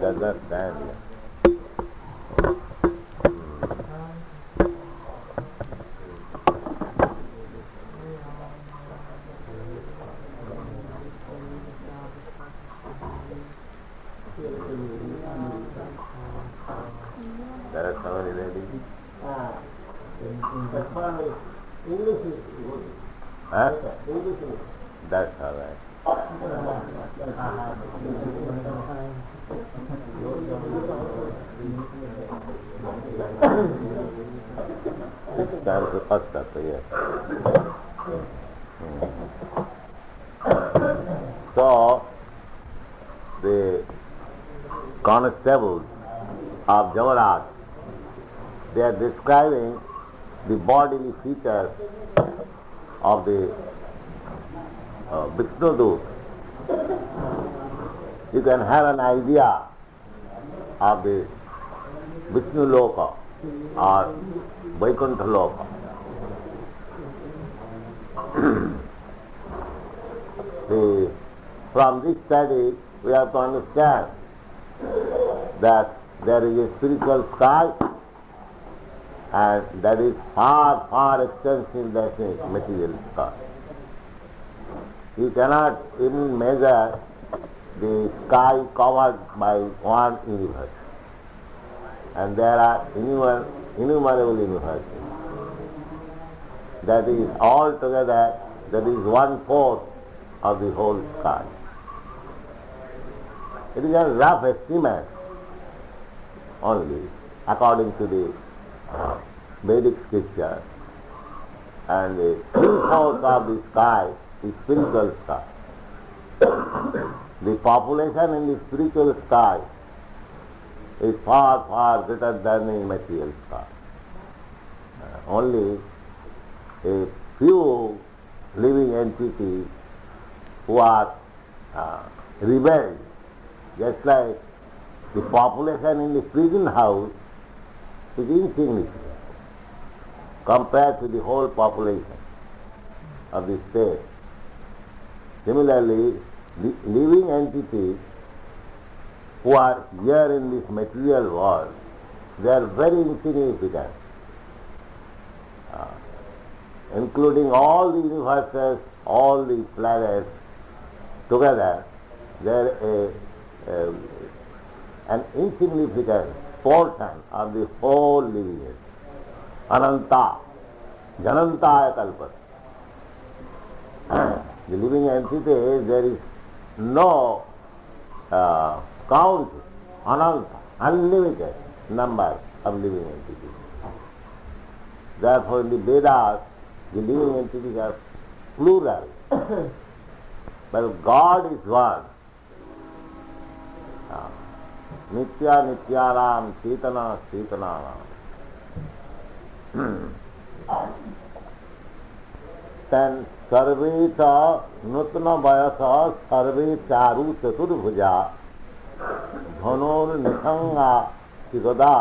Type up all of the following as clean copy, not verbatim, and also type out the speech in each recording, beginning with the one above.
does not stand here. There are so many ladies. English is good. Huh? English is That's all right. It's time to first chapter, yes. So, the constables of Jamaraj, they are describing the bodily features of the Vishnu. You can have an idea of the Vishnu Loka or Vaikuntha Loka. From this study, we have to understand that there is a spiritual sky, and that is far, far extensive than the material sky. You cannot even measure the sky covered by one universe. And there are innumerable universes. That is altogether, that is 1/4 of the whole sky. It is a rough estimate only, according to the Vedic scripture. And 3/4 of the sky is spiritual sky. The population in the spiritual sky is far, far greater than the material sky. Only a few living entities who are rebelled, just like the population in the prison house is insignificant compared to the whole population of the state. Similarly, the living entities who are here in this material world, they are very insignificant, including all the universes, all the planets together. They are an insignificant portion of the whole living entity. Ananta, Janantaya Kalpata. The living entity, there is no count, ananta, unlimited number of living entities. Therefore, in the Vedas, the living entities are plural. But God is one. Nitya Nityaram, Chetana Chetananam. Then Sarve cha Nutna Vayasa Sarve Charu Chaturbhuja Dhanor Nithanga Sigada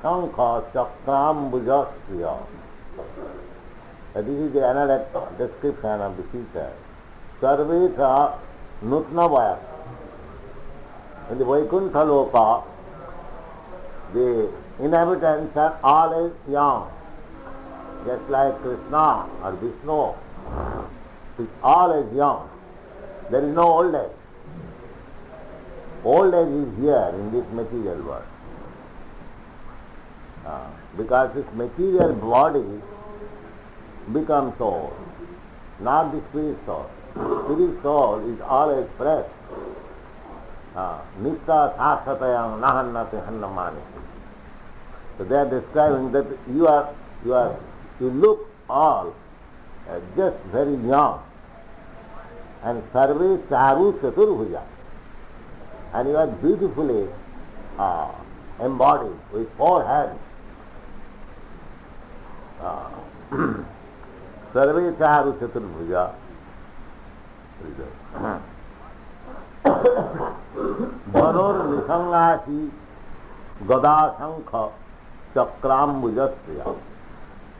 Shankha Chakram Bhujasya. This is the analytic description of the feature. Sarve cha Nutna Vayasa. In the Vaikuntha Loka, the inhabitants are always young, just like Krishna or Vishnu. Is always young. There is no old age. Old age is here in this material world. Because this material body becomes old, not the spirit soul. Spirit soul is always fresh. Nitya sasatayam nahannate hannamani. So they are describing that you look all just very young, and sarve charu chaturbhuja, and you are beautifully embodied with 4 hands. Sarve charu chaturbhuja. Dhanor nisangasi gada shankha chakram bhujasya.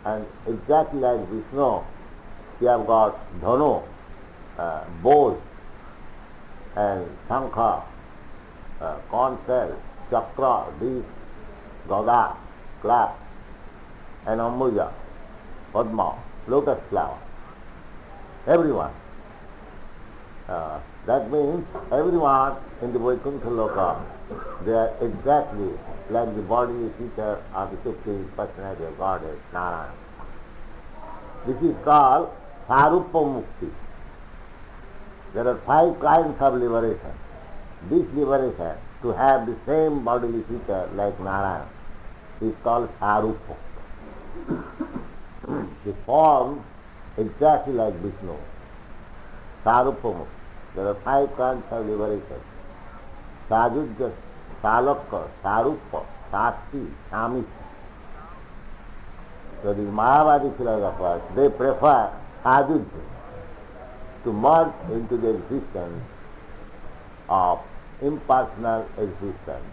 And exactly like Vishnu, we have got dhanu, bows, and shankha, conch shell, chakra, disc, gada, clap, and ambuja, padma, lotus flower. Everyone. That means everyone in the Vaikuntha Loka, they are exactly like the body, feature of the 50 personality of Godhead, Narayana. This is called Sarupa Mukti. There are 5 kinds of liberation. This liberation, to have the same bodily feature like Narayana, is called Sarupa. The form exactly like Vishnu. Sarupa Mukti. There are 5 kinds of liberation. Sajujya, Salakka, Sarupa, Sasti, Sami. So the Mayavadi philosophers, they prefer Sajujya, to merge into the existence of impersonal existence.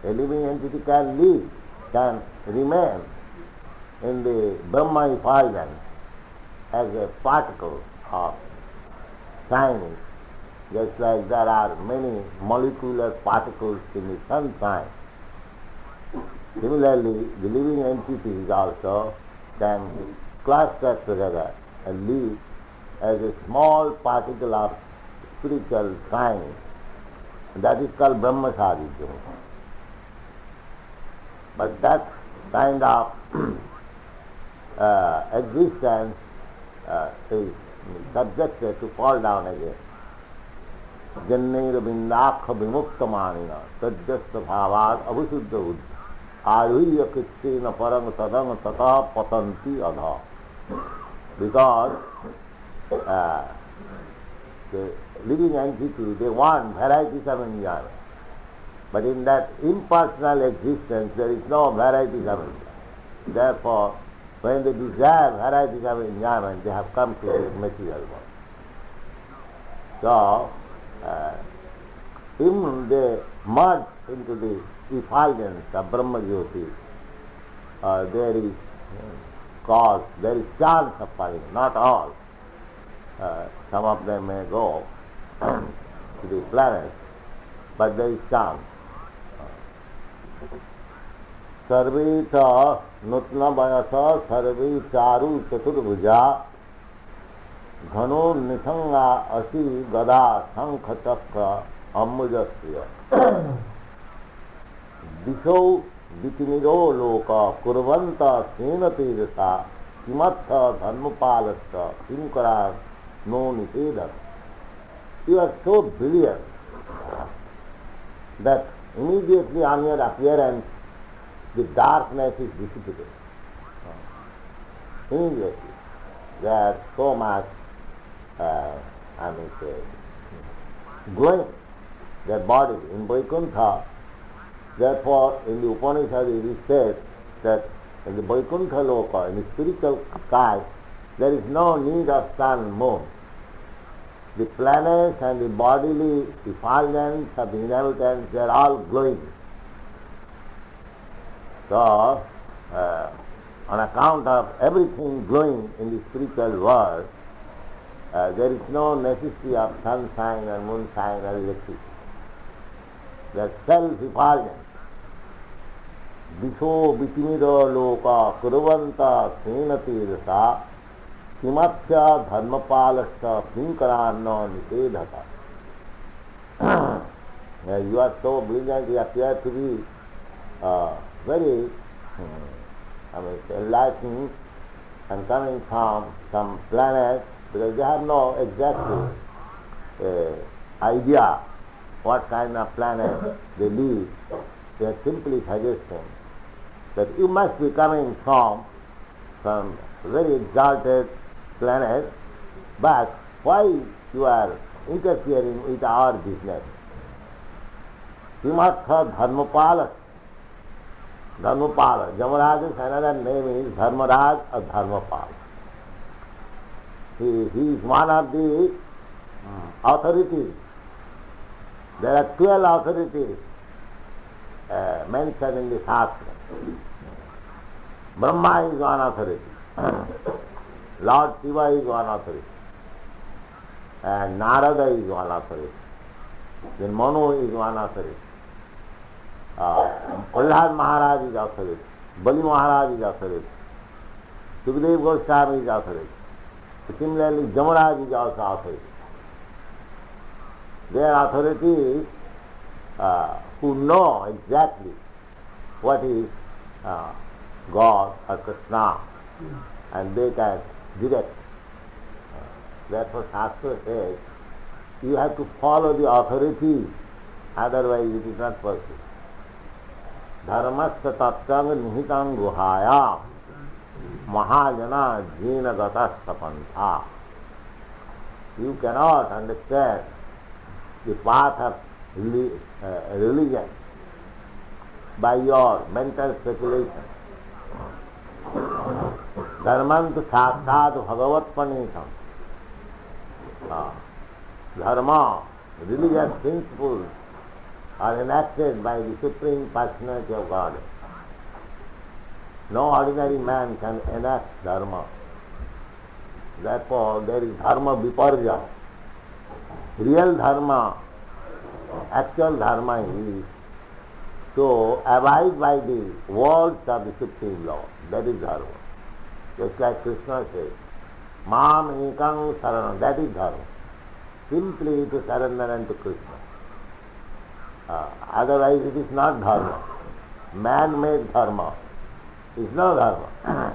A living entity can live, can remain in the Brahma effulgence as a particle of shining, just like there are many molecular particles in the sunshine. Similarly, the living entities also can cluster together and live as a small particle of spiritual shining. That is called Brahma Sadhya. But that kind of existence is subjected to fall down again. Jannair bindakha vimuktamanina tajjasta bhavad abhusuddha buddhi ayuya kitsena parang tadang tata patanti adha. Because the living entity, they want varieties of enjoyment. But in that impersonal existence, there is no varieties of enjoyment. Therefore, when they desire varieties of enjoyment, they have come to this material world. So, even they merge into the effulgence of Brahma Jyoti, there is cause, there is chance of falling, not all. Some of them may go to the planets, but there is chance. Sarve cha nutna vayasa sarve charu chaturbhuja ghano nisanga asi gada sankha chakra ambujasya disho ditinido loka kurvanta sena tirsa kimatha dharmapalasya kinkara no niteda. You are so brilliant that immediately on your appearance the darkness is dissipated. Immediately. They are so much, glowing, their body in Vaikuntha. Therefore, in the Upanishad it is said that in the Vaikuntha Loka, in the spiritual sky, there is no need of sun and moon. The planets and the bodily effulgence of the inhabitants, they are all glowing. So, on account of everything glowing in the spiritual world, there is no necessity of sunshine and moonshine or electricity. That self-effulgence. Disho vitimido loka kurvanta senatirsa kimathya dharmapalasya kinkaranna nitedhata. You are so brilliant, you appear to be very enlightening and coming from some planets, because they have no exact idea what kind of planet they live. They are simply suggesting that you must be coming from some very exalted planet, but why you are interfering with our business? Kimatha Dharmapala. Dharmapala. Jamaraja's another name is Dharmaraj or Dharmapala. He is one of the authorities. There are 12 authorities mentioned in the Shastra. Brahma is one authority. Lord Shiva is one authority. And Narada is one authority. then Manu is one authority. Prahlad Maharaj is authority. Bali Maharaj is authority. Sukadeva Goswami is authority. Similarly, Jamaraj is also authority. They are authorities who know exactly what is God or Krishna, and they can direct. Therefore Shastra says, you have to follow the authority, otherwise it is not possible. Dharmasya tattvang nihitam guhayam mahajana jena gatasya pantha. You cannot understand the path of religion by your mental speculation. Dharmantu sakshat bhagavat panitam. Dharma, religious principles are enacted by the Supreme Personality of God. No ordinary man can enact dharma. Therefore, there is dharma viparja. Real dharma, actual dharma is to abide by the words of the Supreme Law. That is dharma. Just like Krishna says, Mam ekam saranam, that is dharma. Simply to surrender unto Krishna. Otherwise it is not dharma. Man-made dharma is no dharma.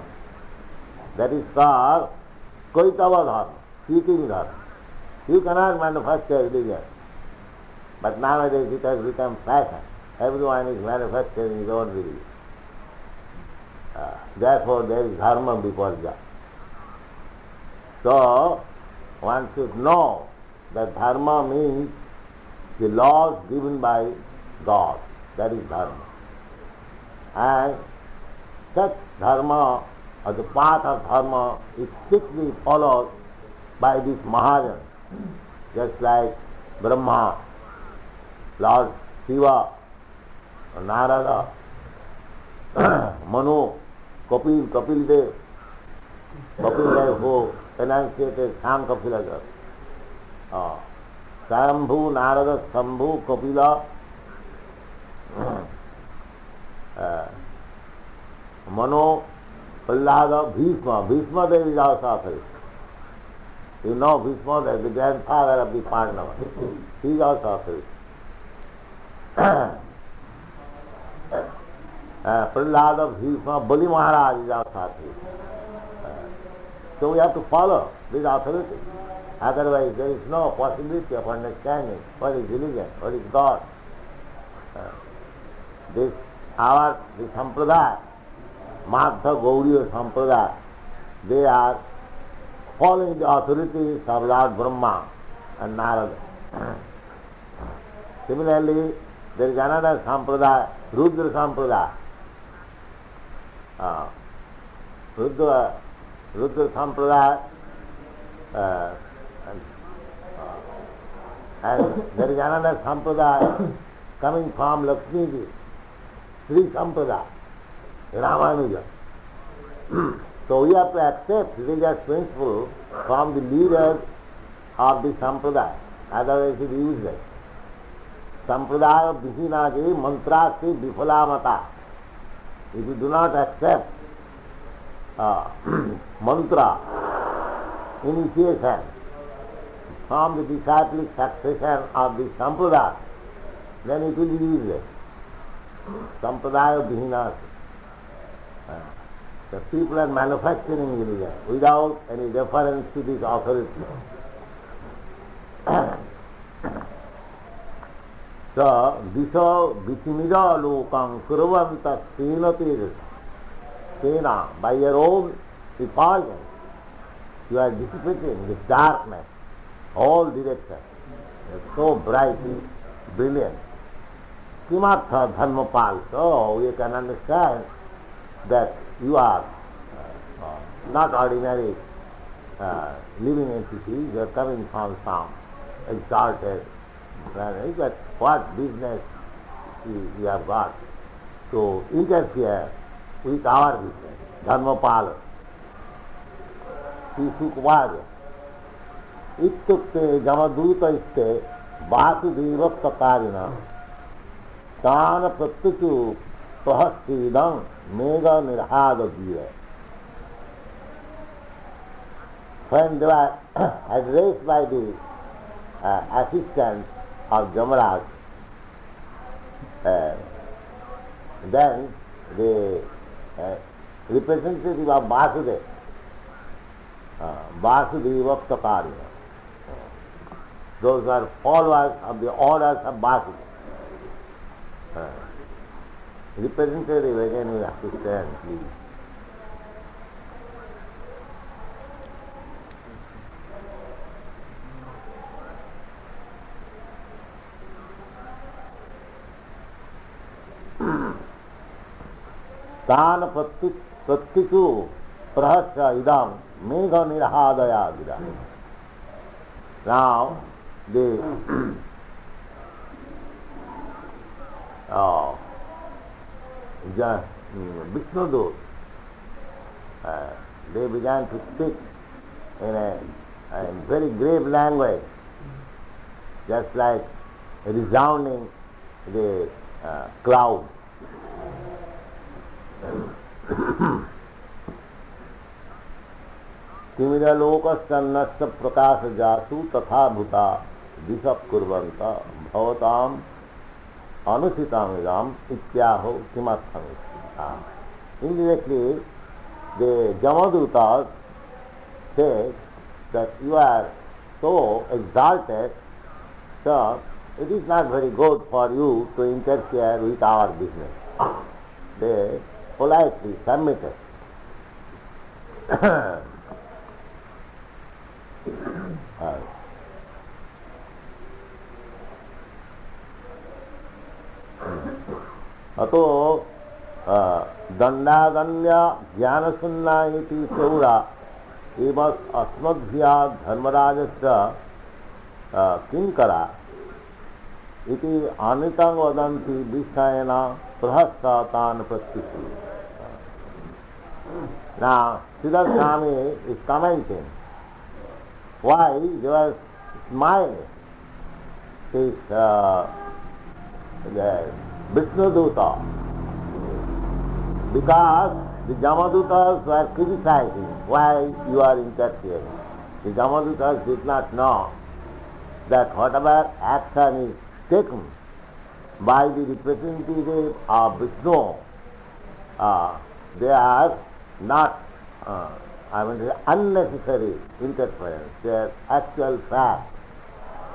That is called koitava dharma, cheating dharma. You cannot manufacture religion. But nowadays it has become fashion. Everyone is manufacturing his own religion. Therefore there is dharma viparja. So one should know that dharma means the laws given by God. That is dharma. And such dharma, or the path of dharma, is strictly followed by this Mahajan, just like Brahma, Lord Shiva, Narada, Manu, Kapil Dev, who enunciated Sam Kapila. Shambhu, Narada, Shambhu, Kapila, Mano, Prahlada, Bhishma. Bhishma Dev is also authority. You know Bhishma Dev, the grandfather of the Pandavas. He is also authority. Prahlada, Bhishma, Bali Maharaj is also authority. So we have to follow this authority. Otherwise there is no possibility of understanding what is religion, what is God. The Sampradaya, Madhva Gauriya Sampradaya, they are following the authorities of Lord Brahma and Narada. Similarly, there is another Sampradaya, Rudra Sampradaya. Rudra Sampradaya, and there is another Sampradaya coming from Lakshmiji, Sri Sampradaya, Ramanuja. So we have to accept religious principles from the leaders of the Sampradaya, otherwise it is useless. Sampradaya Vihinaji mantrasi vifalamata. If you do not accept mantra, initiation from the disciplic succession of the Sampradaya, then it will be useless. Sampradaya Vihinasi. The people are manufacturing religion without any reference to this authority. So, Disho Visimida Lokam Kurvanta Sinatir Sena, by your own effulgence, you are dissipating this darkness, all directions. It's so brightly brilliant. Kimartha Dharmapal. So you can understand that you are not ordinary living entity, you are coming from some exalted planet, but what business you have got to interfere with our business, Dharmapala. Sukvarya. Ittukte jamaduta itte Vasudevaktakarina Tana Pratuchu Prahastidam Mega Nirhada Jiva. When they were addressed by the assistants of Jamaraj, then the representative of Vasudeva, Vasudevaktakarina, those are followers of the orders of Vasudeva. Representative again we have to stand, please. Tana Pratichu Prahasya Idam Megha Nirhadaya Vida. Now, the Vishnudut, they began to speak in a very grave language, just like resounding the cloud. Timida lokasannasya prakasa jasu tatha bhuta disap kurvanta bhavatam anusitam idam ityaho kimatham. Indirectly, the Jamadutas say that you are so exalted, so it is not very good for you to interfere with our business. They politely submitted. Ato dandaganya jnanasunna iti saura emas asmadhya dharmarajasya kinkara iti anitang vadanti vishayana prahasatan pratyuti. Now, Siddhartha Swami is commenting why they were smiling. This Vishnuduta, because the Jamadutas were criticizing why you are interfering. The Jamadutas did not know that whatever action is taken by the representative of Vishnu, they are not unnecessary interference, they are actual fact.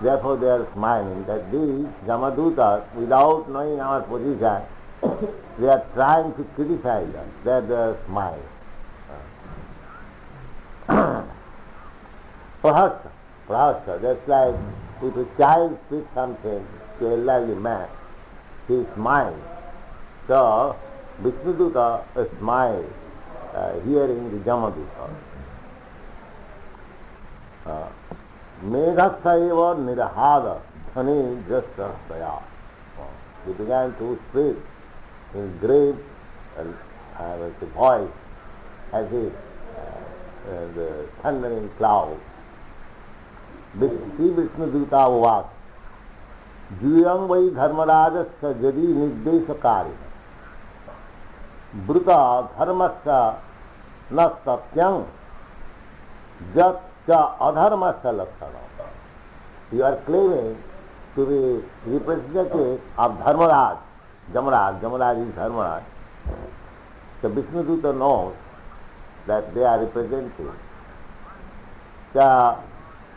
Therefore they are smiling that these Jamadutas, without knowing our position, they are trying to criticize us, that they are smiling. Prahasa, that's like if a child speaks something to a elderly man, he smiles. So Vishnuduta smiles hearing the Jamaduta. Meghasaiva nirhada dhani jasta saya. He began to speak in great with the voice as if the thundering cloud. Sri Vishnuduta uvas juyam vai dharmarajasya jadi nirdeshakari bruta dharmasya na satyam jat cha adharmasya lakshana. You are claiming to be representative of Dharmaraj, Jamaraj is Dharmaraj. The Vishnuduta knows that they are representing. So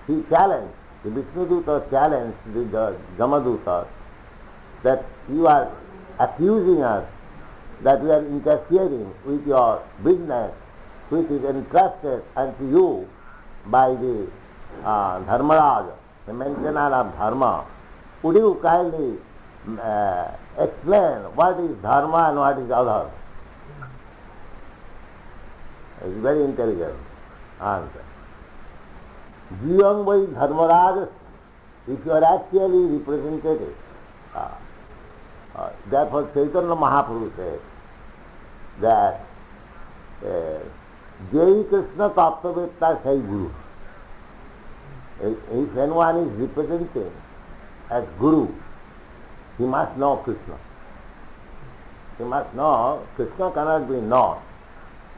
he challenged, the Vishnuduta challenged the Jamaduta that you are accusing us that we are interfering with your business which is entrusted unto you by the Dharmaraj, the maintainer of Dharma. Would you kindly explain what is Dharma and what is Adharma? It's very intelligent answer. Jiyam vai Dharmaraj, if you are actually representative, therefore Chaitanya Mahaprabhu says that Jai Krishna Tattvavedta Sai Guru. If anyone is representing as Guru, he must know Krishna. He must know Krishna cannot be known,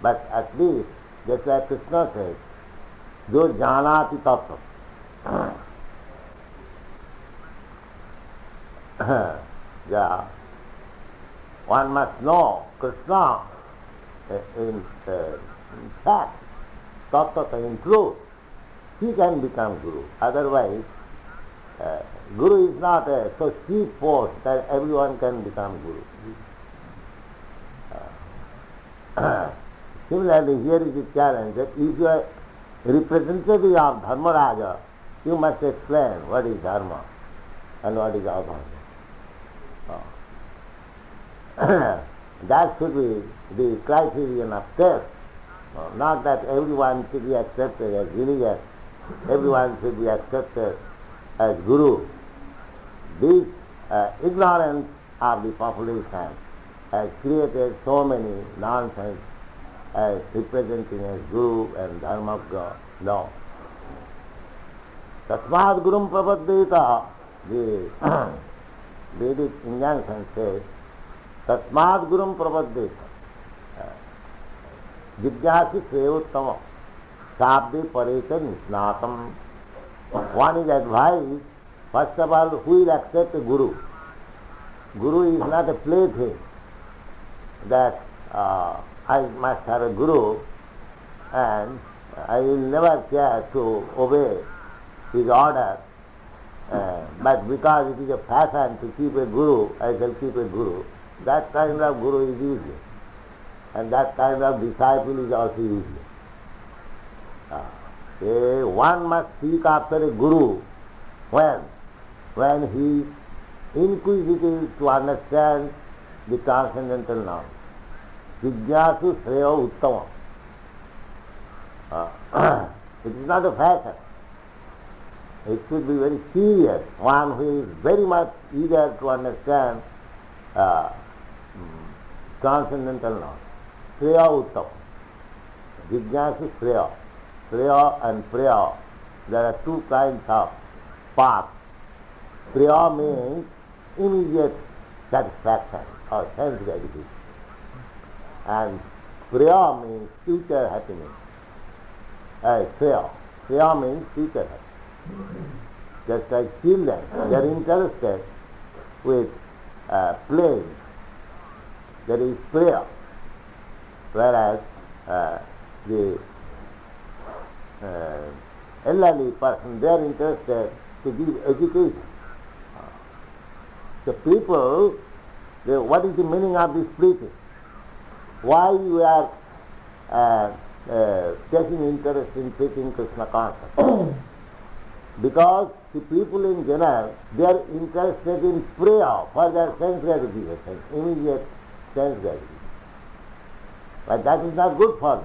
but at least, just like Krishna says, Jo janati tattva. Yeah. One must know Krishna in fact, tattva, in truth. He can become Guru. Otherwise, Guru is not so cheap force that everyone can become Guru. Similarly, here is the challenge that if you are representative of Dharmaraja, you must explain what is Dharma and what is Adharma. That should be the criterion of test. Not that everyone should be accepted as religious, everyone should be accepted as Guru. This ignorance of the population has created so many nonsense as representing as Guru and Dharmagya. No. Tasmad Gurum Prapaddeta, the Vedic injunction says, Tasmad Gurum Prapaddeta. Jigyasi Sevuttama Sabdi Pareta Nisnatam. One is advised, first of all, who will accept a Guru? Guru is not a plaything that I must have a Guru and I will never care to obey his order, but because it is a fashion to keep a Guru, I shall keep a Guru. That kind of Guru is useless, and that kind of disciple is also useless. One must seek after a Guru when he is inquisitive to understand the transcendental knowledge. Jigyasu Shreya Uttama. It is not a fashion. It should be very serious. One who is very much eager to understand transcendental knowledge. Shreya Uttama. Jigyasu Shreya. Shreya and Preya. There are two kinds of paths. Preya means immediate satisfaction or sense gratification. And Preya means future happiness. Shreya. Shreya means future happiness. Just like children, they are interested with playing. There is Preya. Whereas the elderly person, they are interested to give education. The people, what is the meaning of this preaching? Why you are taking interest in preaching Krishna consciousness? Because the people in general, they are interested in prayer for their sense gratification, immediate sense gratification. But that is not good for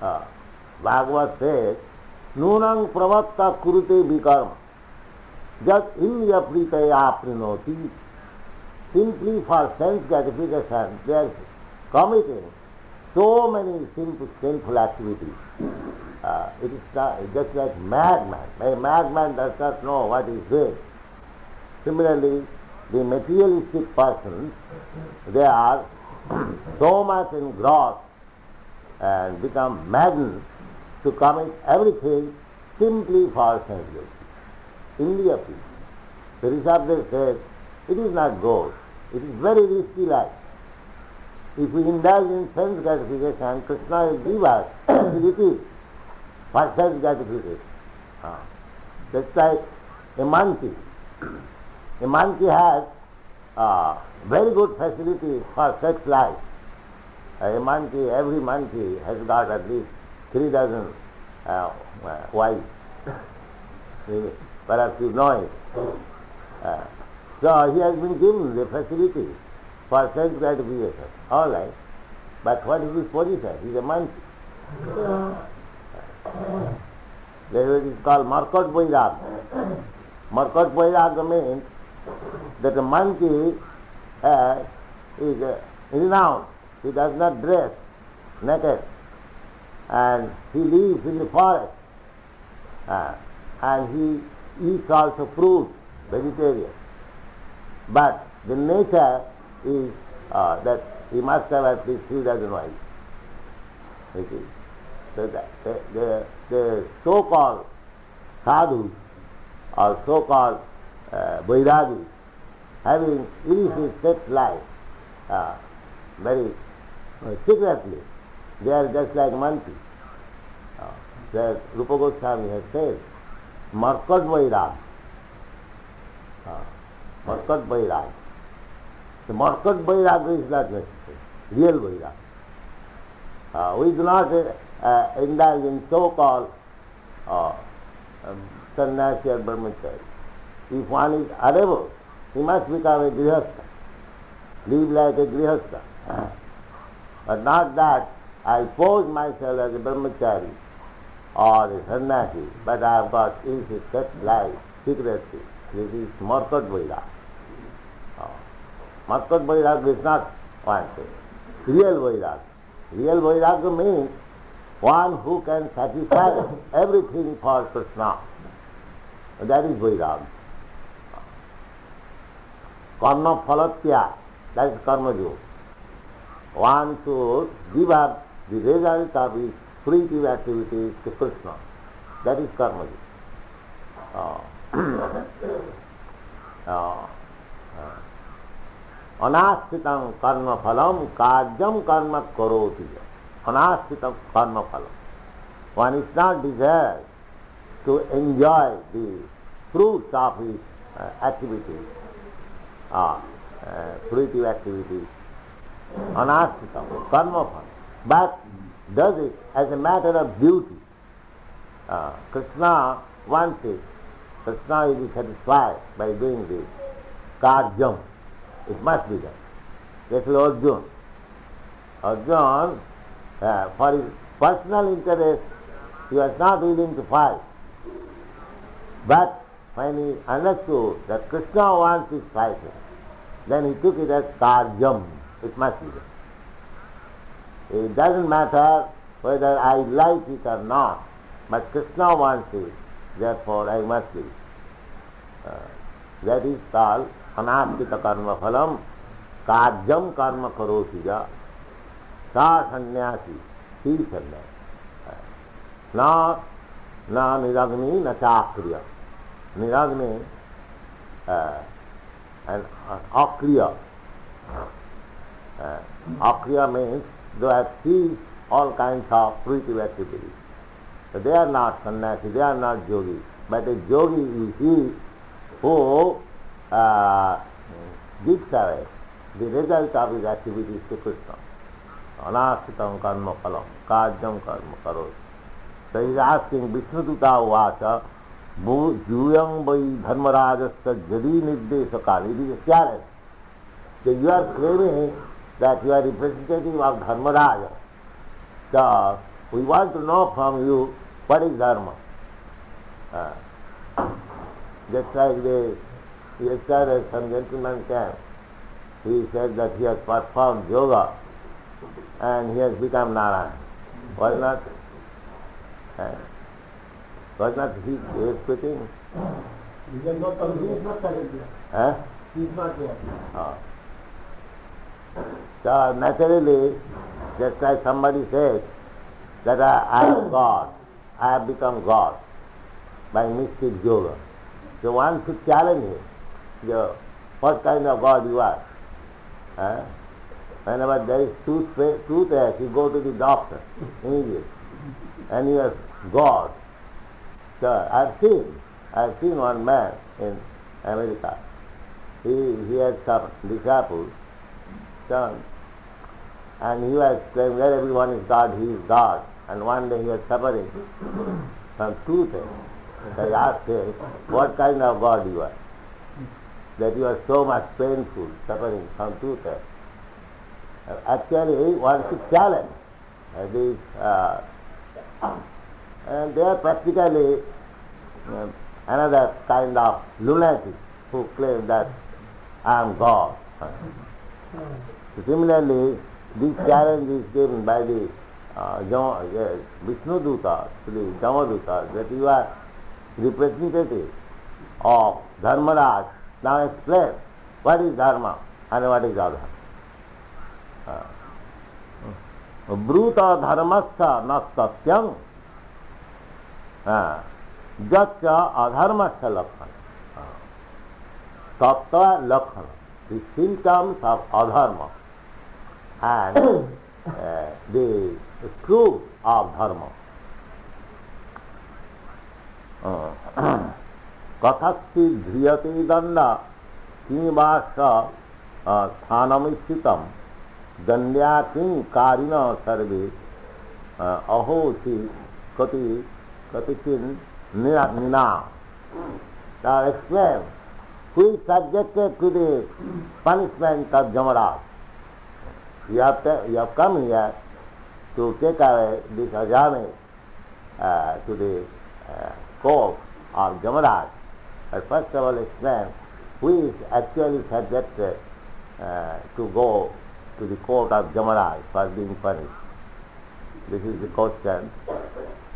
them. Bhagavad says, Nunang pravatta kurute vikarma, jat indriya pritaya aprinoti. Simply for sense gratification, they are committing so many sinful activities. It is just like madman. A madman does not know what is doing. Similarly, the materialistic persons, they are so much engrossed and become maddened to commit everything simply for sense gratification. Indriya priti. The Rishabdev says, it is not good. It is very risky life. If we indulge in sense gratification, Krishna will give us facilities for sense gratification. Just like a monkey. A monkey has very good facilities for sex life. Every monkey has got at least 3 dozen wives. Perhaps you know it. So he has been given the facility for sense gratification. All right. But what is his position? He is a monkey. That is called Markot Vairagya. Markot Vairagya means that a monkey is renowned. He does not dress naked. And he lives in the forest. And he eats also fruit vegetarian. But the nature is that he must have at least 3 dozen wives. You see. So the so-called sadhus or so-called vairagis, having illicit sex life very secretly, they are just like monkeys. That Rupa Goswami has said, Markat Vairag. Markat Vairag. The Markat Vairag is not necessary, real Vairag. We do not indulge in so-called sannyasi or brahmachari. If one is unable, he must become a grihastha, live like a grihastha. But not that I pose myself as a brahmachari or a sannyasi, but I have got illicit sex life, secretly. This is Markat Vairag. Markat Vairag is not one thing. Real Vairag. Real Vairag means one who can satisfy everything for Krishna. That is Vairag. Karma phalatya, that is karma yoga. One should give up the result of his fruitive activities to Krishna. That is karma yoga. Anashritam karma phalam kajyam karma karoti. Anashritam karma phalam. One is not desired to enjoy the fruits of his activities, fruitive activities. Anashritam karma phalam. But does it as a matter of duty. Krishna wants it. Krishna will be satisfied by doing this. Kajyam. It must be done. That's Arjuna. Arjuna, for his personal interest, he was not willing to fight. But when he understood that Krishna wants his fighting, then he took it as Karyam. It must be done. It doesn't matter whether I like it or not, but Krishna wants it, therefore I must do it. That is called Anashkita karma phalam kajyam karma karotija sa sannyasi, he sannyasi. Na niragni na chakriya. Niragni and akriya. Akriya means they have ceased all kinds of fruitive activities. So they are not sannyasi, they are not yogi. But a yogi is he who gives away the result of his activities to Krishna. Anashritam karma phalam kajyam karma karoti. So he is asking Vishnuduta Vacha Juyam vai dharmarajasya jadi nirdeshakali. It is a challenge. So you are claiming that you are representative of Dharmaraja. So we want to know from you what is dharma. Just like yesterday some gentleman came, he said that he has performed yoga and he has become Narayan. Was not he quitting? He is not correct. He is not there. So naturally, just like somebody says that I am God, I have become God by mystic yoga. So one should challenge him. What kind of God you are? Whenever there is toothache, you go to the doctor immediately, and you are God. So I have seen one man in America. He had some disciples, and he was saying where everyone is God, he is God. And one day he was suffering from toothache. So I asked him, what kind of God you are? That you are so much painful, suffering from toothache. Actually, one should challenge these, and they are practically another kind of lunatic who claim that I am God. So similarly, this challenge is given by the Vishnu Duta, the Jamaduta, that you are representative of Dharmaraj now explain what is dharma and what is adharma. Bruta dharmasya nastatyam Jatya adharmasya lakkhana. Tattva lakkhana, the symptoms of adharma and the proof of dharma. Kathasti dhriyate danda kinivasa sthanamisthitam dandyatin karina sarve ahosi katichin nina. Now explain who is subjected to the punishment of Jamaraj. You have come here to take away this ajami to the court of Jamaraj. But first of all explain who is actually subjected to go to the court of Jamaraj for being punished. This is the question,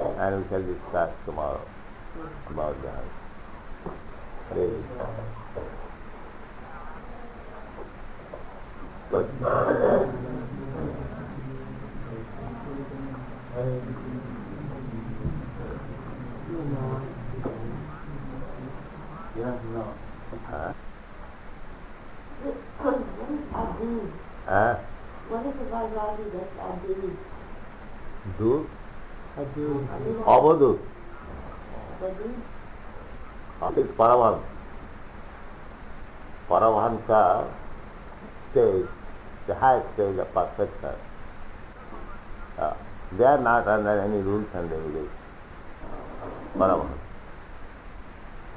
and we shall discuss tomorrow about that. Good. What is the Vajrayana that's Abdul? Do? Abdul. Avadut. Abdul? That is Paramahansa. Paramahansa stage, the highest stage of perfection. They are not under any rules and regulations. Paramahansa.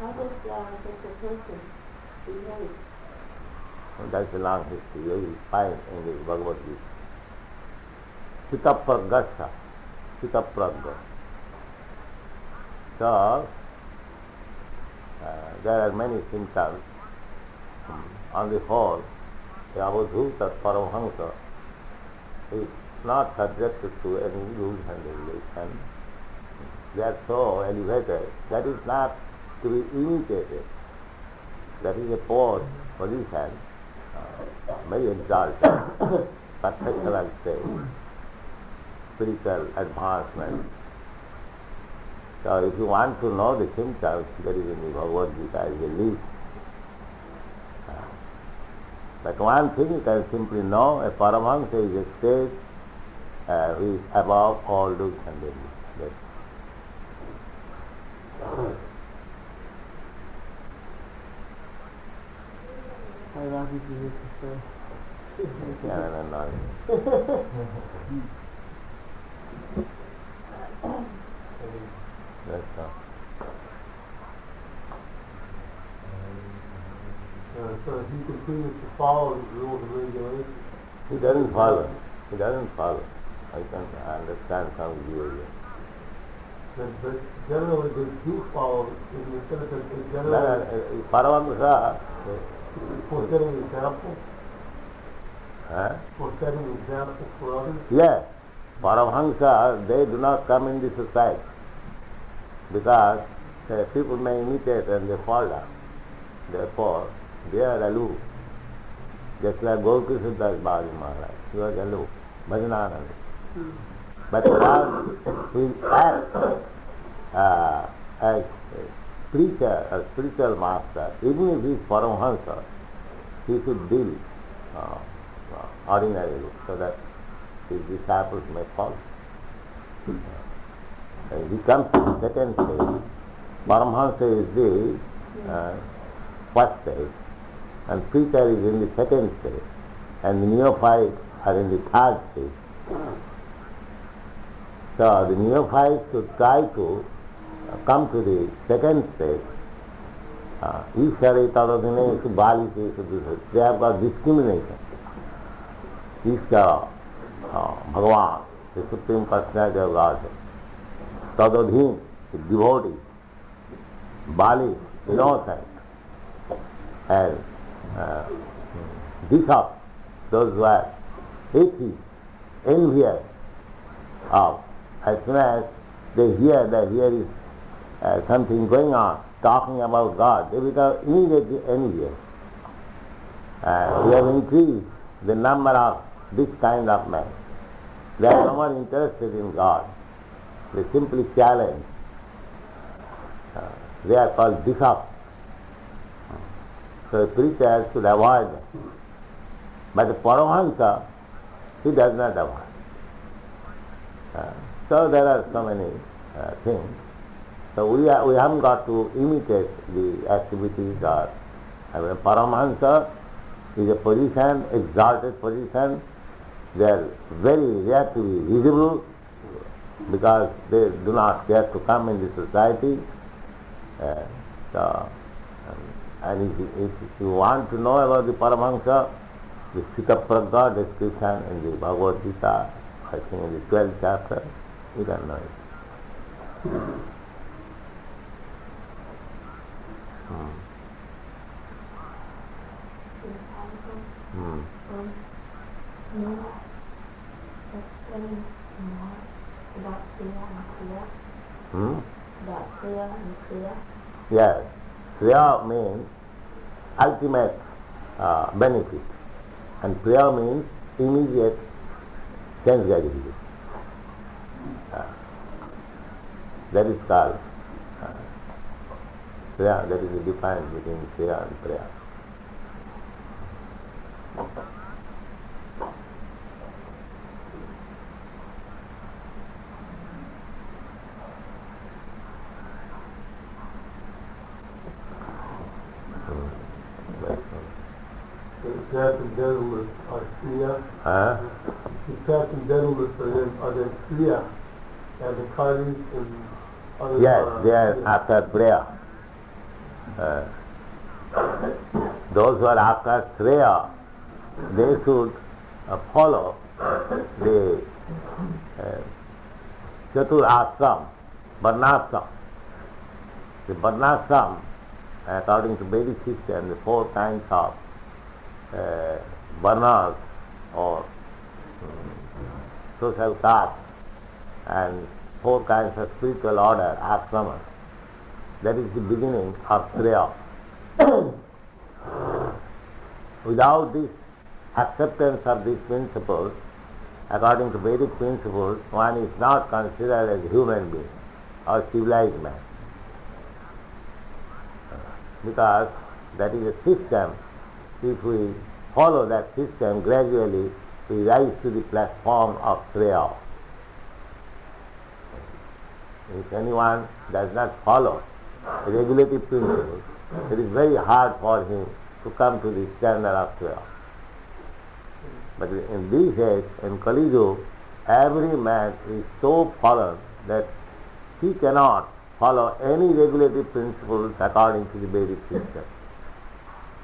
How does such a person behave? That's a long history. You will find in the Bhagavad Gita. Chitapragasya. Chitapragya. So, there are many symptoms. On the whole, the Avadhuta Paramahansa is not subjected to any rules and regulations. They are so elevated that is not to be imitated. That is a poor position, very exalted, perfectional state, spiritual advancement. So if you want to know the symptoms, there is in the Bhagavad Gita as a list. But one thing you can simply know, a Paramahansa is a state who is above all rules and regulations. I love you, Jesus. No. That's all. So if he continues to follow the rules and regulations, He doesn't follow. He doesn't follow. I can understand some behavior. but generally they do follow in the sense that they generally, Paramahansa, for setting example, huh? for setting example for others. Yes, Paramahansa, they do not come in the society because people may imitate and they fall down. Therefore, they are aloof. Just like Gaurkishore Das Baji Maharaj, he was aloof, Bhajanananda. But while he acts as a preacher, a spiritual master, even if he is Paramahansa, he should deal ordinarily so that his disciples may follow. He comes to the second stage. Paramahansa is the first stage, and preacher is in the second stage, and the neophytes are in the third stage. So the neophytes should try to come to the second stage. Ishvara Tadadhine Bali they have got discrimination. Ishvara, Bhagavan, the Supreme Personality of Godhead. Tadadhin, the devotee. Bali, innocent. And bishops, those who are atheists, envious of, as soon as they hear that here is something going on, talking about God, they become immediately envious. We have increased the number of this kind of men. They are no more interested in God. They simply challenge. They are called bishops. So a preacher should avoid them. But the Paramahansa, he does not avoid. So there are so many things. So we haven't got to imitate the activities or Paramahansa is a position, exalted position. They are very rare to be visible because they do not dare to come in the society. And if you want to know about the Paramahansa, the Sita-pragga description in the Bhagavad Gita, I think in the 12th chapter, you can know it. Yes, Kriya means ultimate benefit, and Kriya means immediate sense gratification. That is called Kriya. That is the difference between Kriya and Kriya. The transcendentalist are Kriya. The transcendentalists for them are the Kriya, and the Kalis and others Yes, they are after prayer. Those who are after Shreya, they should follow the Chatur Ashram, Varnashram. The Varnashram, according to Vedic system, the 4 kinds of Varnas or social castes and 4 kinds of spiritual order, ashramas. That is the beginning of Shreya. Without this acceptance of these principles, according to Vedic principles, one is not considered as a human being or civilized man. Because that is a system. If we follow that system, gradually we rise to the platform of Shreya. If anyone does not follow regulative principles, it is very hard for him to come to the standard of Shreya. But in these days, in Kali Yuga, every man is so fallen that he cannot follow any regulative principles according to the Vedic system.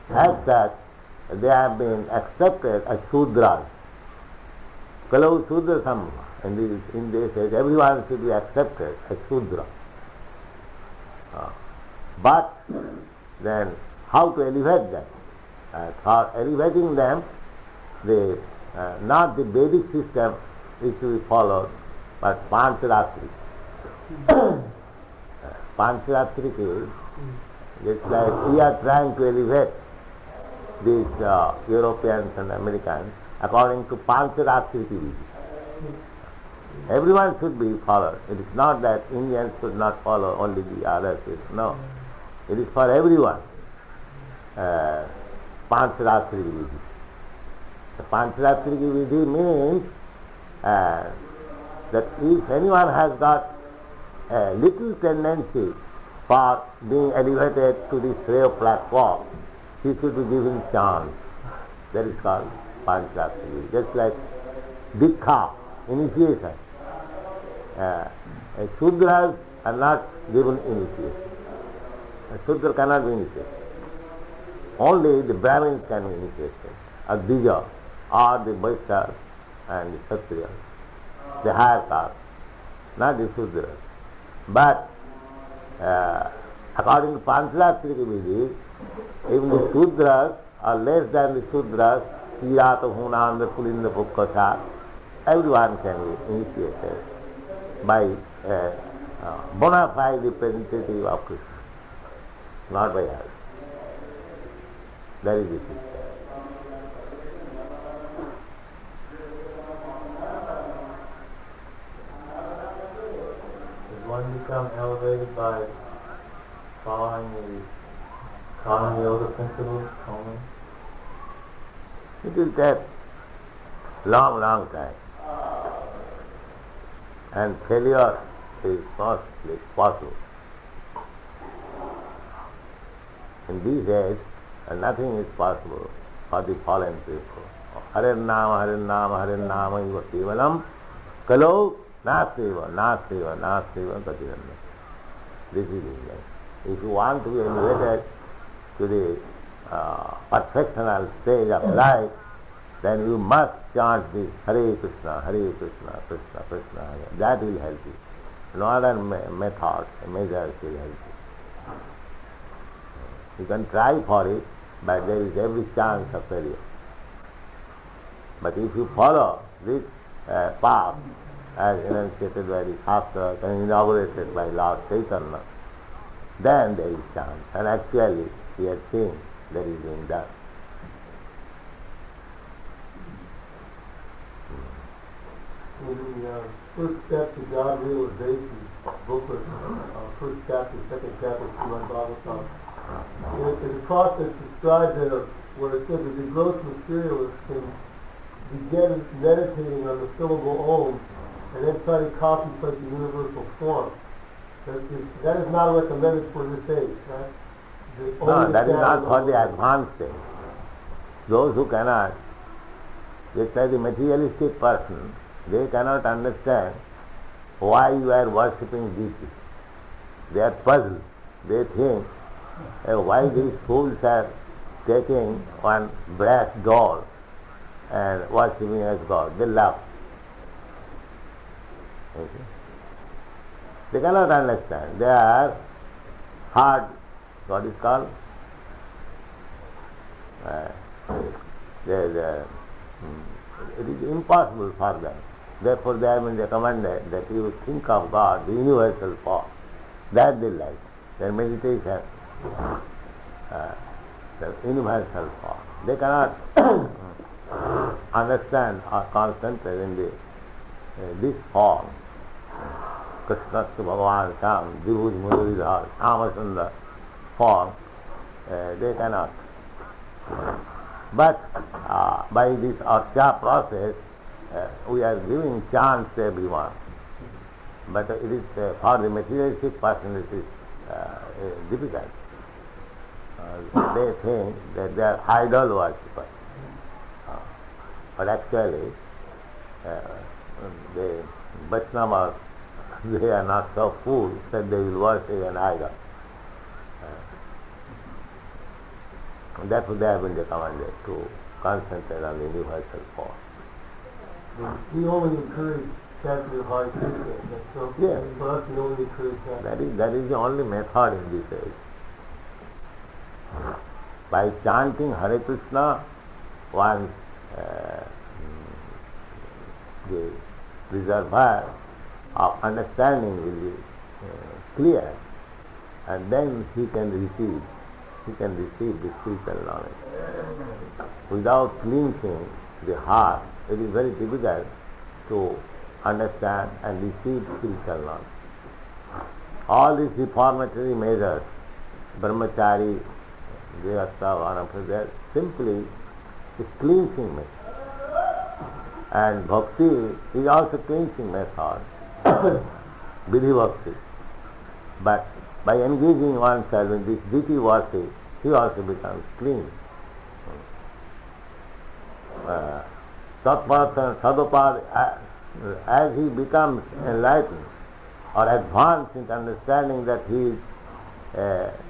As such, they have been accepted as Shudras. Kalau Shudra Sambha. In this age, everyone should be accepted as Shudra. But then, how to elevate them? For elevating them, not the Vedic system is to be followed, but Pancharatri. Pancharatri is just like we are trying to elevate these Europeans and Americans according to Pancharatri Vidi. Everyone should be followed. It is not that Indians should not follow only the others. No. It is for everyone. Pancharatri Vidi. The Pancharatri Vidi means that if anyone has got a little tendency for being elevated to the Shreya platform, he should be given chance. That is called Pancharatri. Just like Dikha, initiation. Shudras are not given initiation. A Shudra cannot be initiated. Only the Brahmins can be initiated, or Dvija, or the Vaishyas and the Kshatriyas, the higher caste, not the Shudras. But according to Pancharatri Vidi, even the Shudras are less than the Shudras, Kirata, Hunanda, Pulinda, Pukkasa, everyone can be initiated by bona fide representative of Krishna. not by us. That is the system. Does one become elevated by following the common yoga principles only? It will take long, long time. And failure is not possible. In these days, nothing is possible for the fallen people. Hare Nama, Hare Nama, Hare Nama, Iva Kevalam, Kalau, Nastiva, Nastiva, Nastiva, Katiranda. This is it. If you want to be elevated to the perfectional stage of life, then you must chant this Hare Krishna, Hare Krishna, Krishna Krishna, Hare. That will help you. No other method, measures will help you. You can try for it, but there is every chance of failure. But if you follow this path, as enunciated by the Shastra and inaugurated by Lord Chaitanya, then there is chance. And actually, we are seeing that is being done. In the first step to God realization booklet, first chapter, second chapter, Srimad Bhagavatam, in the process described there where it says that the gross materialist can begin meditating on the syllable Om and then try to contemplate the universal form. That is not recommended for this age, right? No, that is not for the advanced stage. Those who cannot, just like the materialistic person, they cannot understand why you are worshipping deity. They are puzzled. They think why these fools are taking one brass doll and worshipping as God. They laugh. Okay. They cannot understand. They are hard, what is called? It is impossible for them. Therefore they have been recommended that you think of God, the universal form. That they like. Their meditation, the universal form. They cannot understand or concentrate in this form. Krishnastu Bhagavan Sham, Vibhuti Mururidhar, Amasundar form, they cannot. But by this archa process, we are giving chance to everyone. But it is for the materialistic person it is difficult. They think that they are idol worshippers. But actually, the Vaishnavas, they are not so fools that they will worship an idol. Therefore they have been recommended to concentrate on the universal form. We only encourage chanting the Hare Krishna. So yes. For us, we only encourage that. That is the only method in this age. By chanting Hare Krishna, one the reservoir of understanding will be clear, and then he can receive the spiritual knowledge. Without cleansing the heart, it is very difficult to understand and receive spiritual knowledge. All these reformatory measures, brahmachari, grihastha, vanapastha, they are simply a cleansing method. And bhakti is also cleansing method, vidhi bhakti. But by engaging oneself in this deity worship, he also becomes clean. Satpatha, Sadopad, as he becomes enlightened or advanced in understanding that he is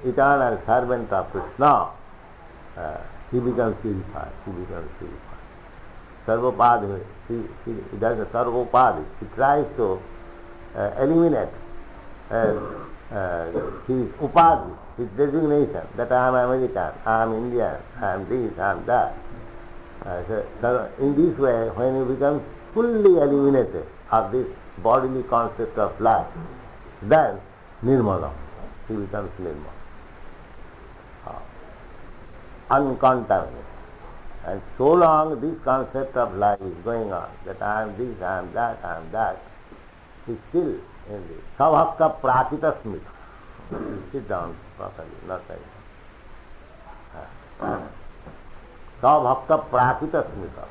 eternal servant of Krishna, he becomes purified. Sarvopadi, he does a sarvopadi. He tries to eliminate his upadi, his designation, that I am American, I am Indian, I am this, I am that. So in this way, when he becomes fully eliminated of this bodily concept of life, then nirmala, he becomes nirmala. uncontaminated. And so long this concept of life is going on, that I am this, I am that, is still in the Savhakka Prakita Smita. You sit down properly, not like that. Savhakka Prakita Smita.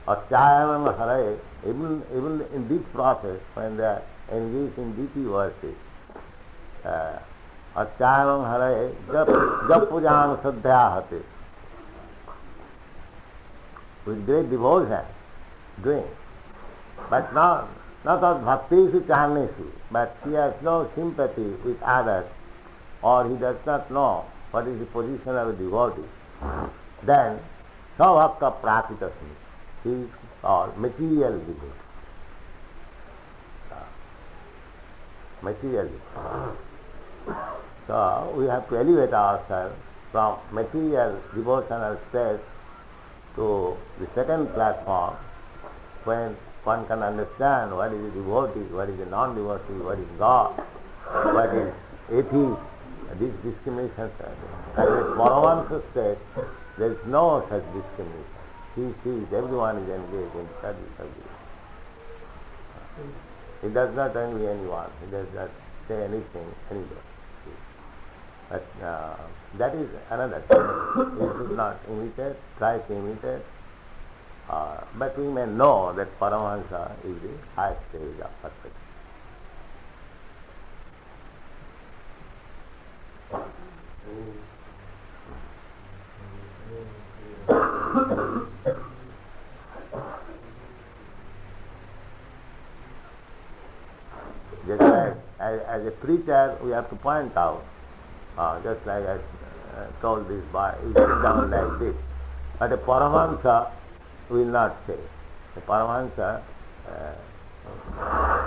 Achyayam Hare, even in this process, when they are engaged in deity worship, Achyayam Hare, Jap Pujam Sadhya Hate. With great devotion, doing. But not of bhakti chahanesu, but he has no sympathy with others, or he does not know what is the position of a devotee. Then, Savhakka Prakita Smita. He is called material devotee. Material devotee. So, we have to elevate ourselves from material devotional state to the second platform, when one can understand what is a devotee, what is a non-devotee, what is God, what is atheist. These discriminations are there. And in Paramahansa state, there is no such discrimination. He sees everyone is engaged in service of this. He does not envy anyone. He does not say anything, anybody. But that is another thing. We should not imitate, try to imitate. But we may know that Paramahansa is the highest stage of perfection. Just like as a preacher, we have to point out, just like I told this boy, you sit down like this. But a Paramahansa will not say. The Paramahansa,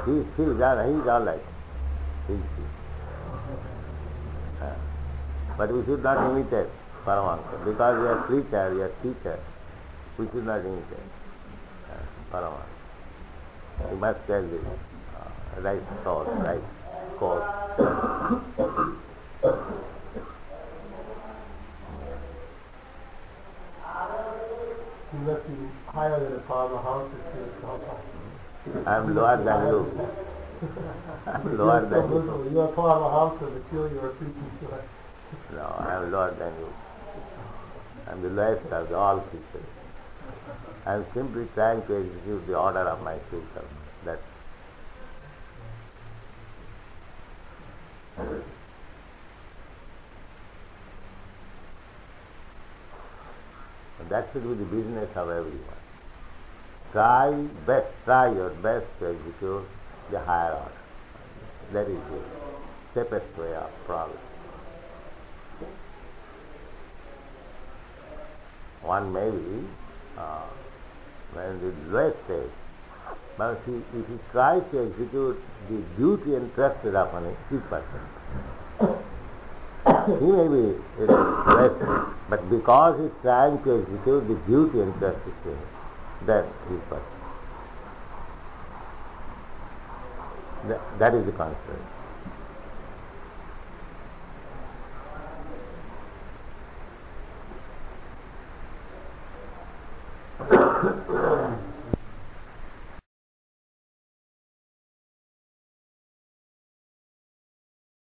he's all like this. But we should not imitate Paramahansa, because we are preacher, we are teacher. We should not imitate Paramahansa. We must tell the right source, right course. You must be higher than a Paramahansa to I am lower than you. I am lower than you. You are Paramahansa, but still you are preaching to us. No, I am lower than you. I am the lowest of all creatures. I am simply trying to execute the order of my creator. That should be the business of everyone. Try your best to execute the higher order. That is the safest way of progress. One may be when the lowest stage, but if he tries to execute the duty entrusted upon him, each person, he may be less, but because he is trying to execute the duty entrusted to him, then he is person. That is the concept.